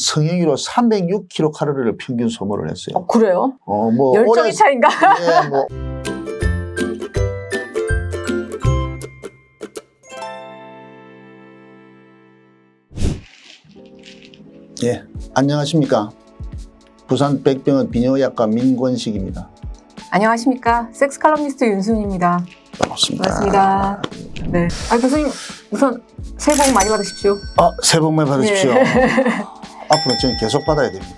성행위로 306kcal를 평균 소모를 했어요. 그래요? 뭐 열정의 차인가? 예, 뭐. 예, 안녕하십니까. 부산 백병원 비뇨의학과 민권식입니다. 안녕하십니까. 섹스 칼럼니스트 윤순입니다. 반갑습니다. 반갑습니다. 네. 교수님, 우선 새해 복 많이 받으십시오. 새해 복 많이 받으십시오. 네. 앞으로 저는 계속 받아야 됩니다.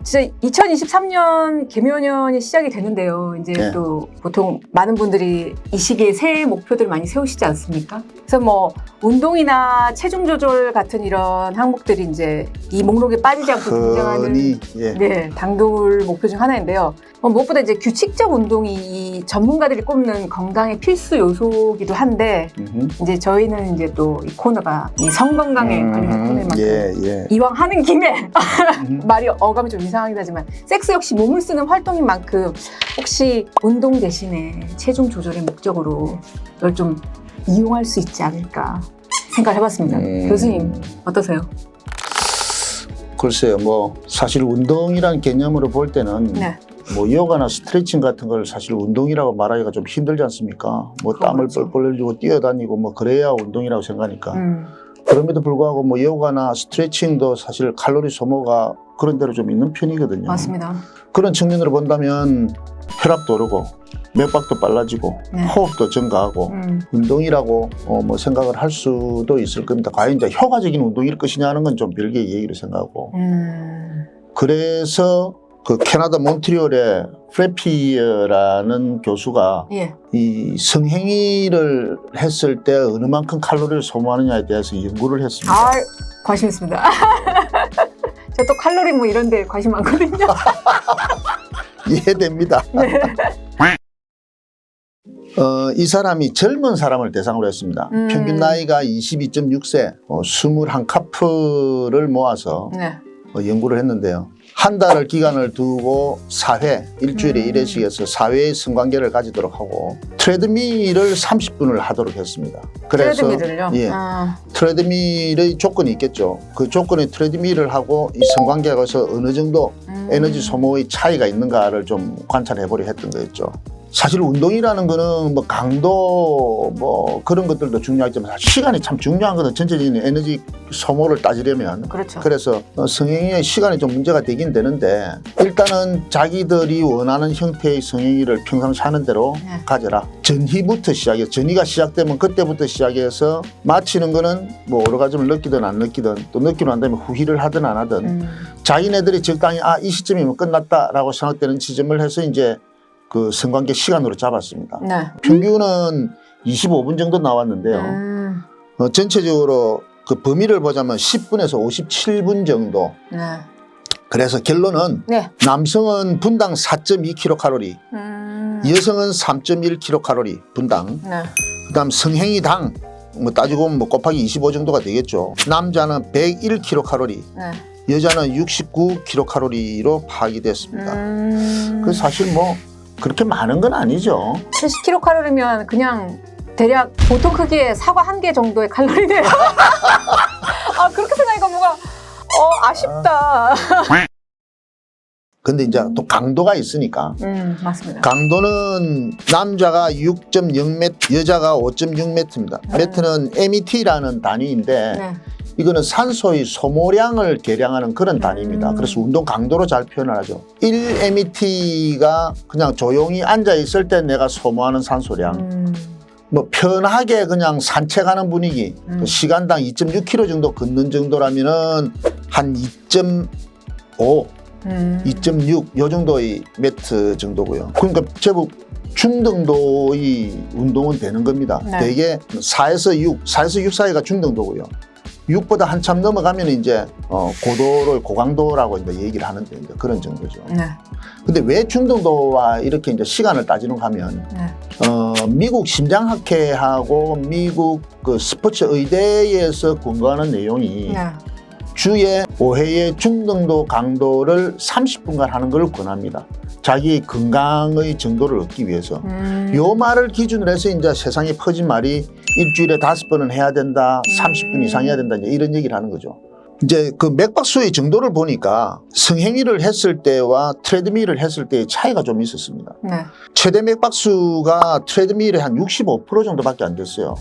진짜 2023년 개묘년이 시작이 되는데요. 이제 네. 또 보통 많은 분들이 이 시기에 새해 목표들 많이 세우시지 않습니까? 그래서 뭐 운동이나 체중 조절 같은 이런 항목들이 이제 이 목록에 빠지지 않고 등장하는 예. 네, 당돌 목표 중 하나인데요. 무엇보다 이제 규칙적 운동이 이 전문가들이 꼽는 건강의 필수 요소기도 한데 이제 저희는 이제 또 이 코너가 이 성건강에 관련된 코너인 만큼 이왕 하는 김에 말이 어감이 좀 이상하긴 하지만 섹스 역시 몸을 쓰는 활동인 만큼 혹시 운동 대신에 체중 조절의 목적으로 이걸 좀 이용할 수 있지 않을까 생각을 해봤습니다. 교수님 어떠세요? 글쎄요, 뭐 사실 운동이란 개념으로 볼 때는 네. 뭐 요가나 스트레칭 같은 걸 사실 운동이라고 말하기가 좀 힘들지 않습니까? 뭐 땀을 뻘뻘 흘리고 뛰어다니고 뭐 그래야 운동이라고 생각하니까. 그럼에도 불구하고 뭐 요가나 스트레칭도 사실 칼로리 소모가 그런 대로 좀 있는 편이거든요. 맞습니다. 그런 측면으로 본다면 혈압도 오르고 맥박도 빨라지고 네. 호흡도 증가하고 운동이라고 뭐 생각을 할 수도 있을 겁니다. 과연 이제 효과적인 운동일 것이냐는 건 좀 별개의 얘기로 생각하고 그래서 그 캐나다 몬트리올의 프레피어라는 교수가 이 성행위를 했을 때 어느 만큼 칼로리를 소모하느냐에 대해서 연구를 했습니다. 관심 있습니다. 저 또 칼로리 뭐 이런 데 관심 많거든요. 이해됩니다. 네. 이 사람이 젊은 사람을 대상으로 했습니다. 평균 나이가 22.6세, 21카프를 모아서 연구를 했는데요. 한 달을 기간을 두고 4회, 일주일에 1회씩 해서 4회의 성관계를 가지도록 하고 트레드밀을 30분을 하도록 했습니다. 그래서 트레드밀을요? 트레드밀의 조건이 있겠죠. 그 조건에 트레드밀을 하고 이 성관계가 어느 정도 에너지 소모의 차이가 있는가를 좀 관찰해 보려 했던 거였죠. 사실 운동이라는 거는 뭐 강도 뭐 그런 것들도 중요하지만 시간이 참 중요한 거는 전체적인 에너지 소모를 따지려면 그래서 성행위의 시간이 좀 문제가 되긴 되는데 일단은 자기들이 원하는 형태의 성행위를 평상시 하는 대로 가져라. 전희부터 시작해서 전희가 시작되면 그때부터 시작해서 마치는 거는 뭐 오르가즘을 느끼든 안 느끼든 또 느끼고 난 다음에 후회를 하든 안 하든 자기네들이 적당히 이 시점이면 끝났다라고 생각되는 지점을 해서 이제 그 성관계 시간으로 잡았습니다. 평균은 25분 정도 나왔는데요. 전체적으로 그 범위를 보자면 10분에서 57분 정도. 그래서 결론은 남성은 분당 4.2kcal, 여성은 3.1kcal 분당. 그다음 성행위당 뭐 따지고 보면 뭐 곱하기 25 정도가 되겠죠. 남자는 101kcal. 여자는 69kcal로 파악이 됐습니다. 그 사실 뭐 그렇게 많은 건 아니죠. 70kcal면 그냥 대략 보통 크기의 사과 한 개 정도의 칼로리네요. 그렇게 생각하니까 뭔가 아쉽다. 근데 이제 또 강도가 있으니까. 맞습니다. 강도는 남자가 6.0m, 여자가 5.6m입니다. 매트는 MET라는 단위인데 이거는 산소의 소모량을 계량하는 그런 단위입니다. 그래서 운동 강도로 잘 표현을 하죠. 1MET가 그냥 조용히 앉아있을 때 내가 소모하는 산소량. 뭐 편하게 그냥 산책하는 분위기, 시간당 2.6km 정도 걷는 정도라면은 한 2.5, 2.6 요 정도의 매트 정도고요. 그러니까 제법 중등도의 운동은 되는 겁니다. 대개 4에서 6, 4에서 6 사이가 중등도고요. 6보다 한참 넘어가면 이제 고강도라고 이제 얘기를 하는데 이제 그런 정도죠. 근데 왜 중등도와 이렇게 이제 시간을 따지는가 하면 미국 심장학회하고 미국 그 스포츠 의대에서 권고하는 내용이 주에 5회의 중등도 강도를 30분간 하는 걸 권합니다. 자기의 건강의 정도를 얻기 위해서. 요 말을 기준으로 해서 이제 세상에 퍼진 말이 일주일에 5번은 해야 된다, 30분 이상 해야 된다, 이제 이런 얘기를 하는 거죠. 이제 그 맥박수의 정도를 보니까 성행위를 했을 때와 트레드밀을 했을 때의 차이가 좀 있었습니다. 네. 최대 맥박수가 트레드밀의 한 65% 정도밖에 안 됐어요.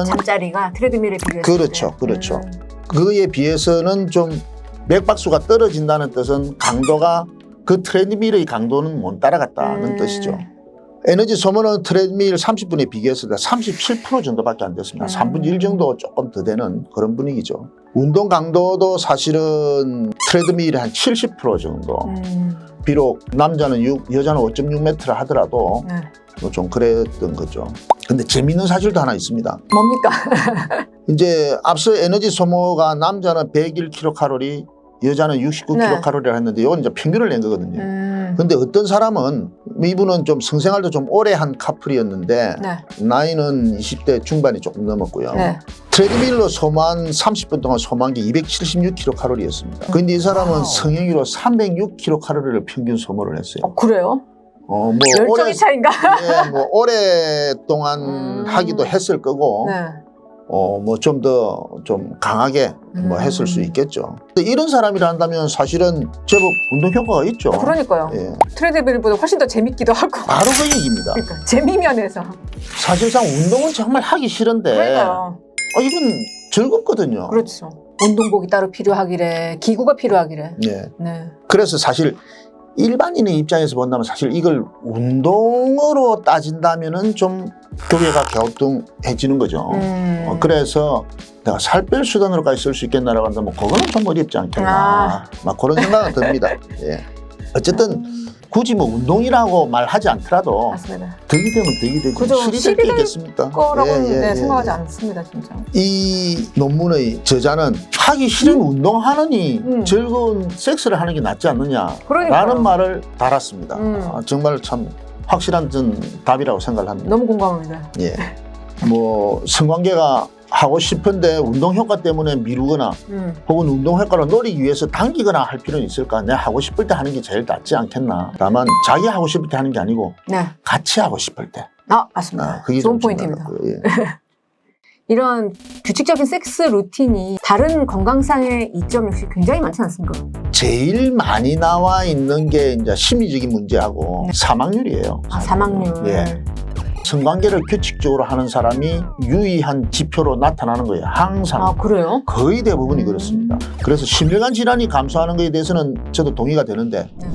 잠자리가 트레드밀에 비교해서. 그렇죠, 그렇죠. 그에 비해서는 좀 맥박수가 떨어진다는 뜻은 강도가 그 트레드밀의 강도는 못 따라갔다는 뜻이죠. 에너지 소모는 트레드밀 30분에 비교했을 때 37% 정도밖에 안 됐습니다. 3분의 1 정도 조금 더 되는 그런 분위기죠. 운동 강도도 사실은 트레드밀이 한 70% 정도. 비록 남자는 6, 여자는 5.6m를 하더라도 네. 좀 그랬던 거죠. 근데 재미있는 사실도 하나 있습니다. 뭡니까? 이제 앞서 에너지 소모가 남자는 101kcal, 여자는 69kcal를 했는데 이건 이제 평균을 낸 거거든요. 근데 어떤 사람은 이분은 좀 성생활도 좀 오래 한 커플이었는데 네. 나이는 20대 중반이 조금 넘었고요. 네. 트레드밀로 소모한 30분 동안 소모한 게 276kcal였습니다. 근데 이 사람은 와우. 성행위로 306kcal를 평균 소모를 했어요. 그래요? 뭐 열정의 차인가? 예, 뭐 오랫동안 하기도 했을 거고 네. 뭐 좀 더 좀 강하게 뭐 했을 수 있겠죠. 근데 이런 사람이라 한다면 사실은 제법 운동 효과가 있죠. 그러니까요. 예. 트레드밀보다 훨씬 더 재밌기도 하고. 바로 그 얘기입니다. 그러니까 재미면에서. 사실상 운동은 정말 하기 싫은데 그러니까요. 이건 즐겁거든요. 그렇죠. 운동복이 따로 필요하기래, 기구가 필요하기래. 네. 네. 그래서 사실 일반인의 입장에서 본다면 사실 이걸 운동으로 따진다면은 좀 교계가 갸우뚱해지는 거죠. 그래서 내가 살 뺄 수단으로까지 쓸 수 있겠나라고 한다면 그거는 좀 어렵지 않겠나. 막 그런 생각은 듭니다. 예. 어쨌든 굳이 뭐 운동이라고 말하지 않더라도 맞습니다. 덕이 되면 덕이 되지 그죠. 실이 될 게 실이 될 있겠습니까? 거라고는 생각하지 않습니다, 진짜. 이 논문의 저자는 하기 싫은 운동하느니 즐거운 섹스를 하는 게 낫지 않느냐라는 그러니까요. 말을 달았습니다. 정말 참 확실한 답이라고 생각을 합니다. 너무 공감합니다. 예. 뭐 성관계가 하고 싶은데 운동 효과 때문에 미루거나 혹은 운동 효과를 노리기 위해서 당기거나 할 필요는 있을까? 내가 하고 싶을 때 하는 게 제일 낫지 않겠나? 다만 자기 하고 싶을 때 하는 게 아니고 네. 같이 하고 싶을 때. 맞습니다. 그게 좋은 좀 포인트입니다. 중요하고요. 예. 이런 규칙적인 섹스 루틴이 다른 건강상의 이점 역시 굉장히 많지 않습니까? 제일 많이 나와 있는 게 이제 심리적인 문제하고 사망률이에요. 사망률. 예. 성관계를 규칙적으로 하는 사람이 유의한 지표로 나타나는 거예요. 항상. 그래요? 거의 대부분이 그렇습니다. 그래서 심혈관 질환이 감소하는 것에 대해서는 저도 동의가 되는데 네.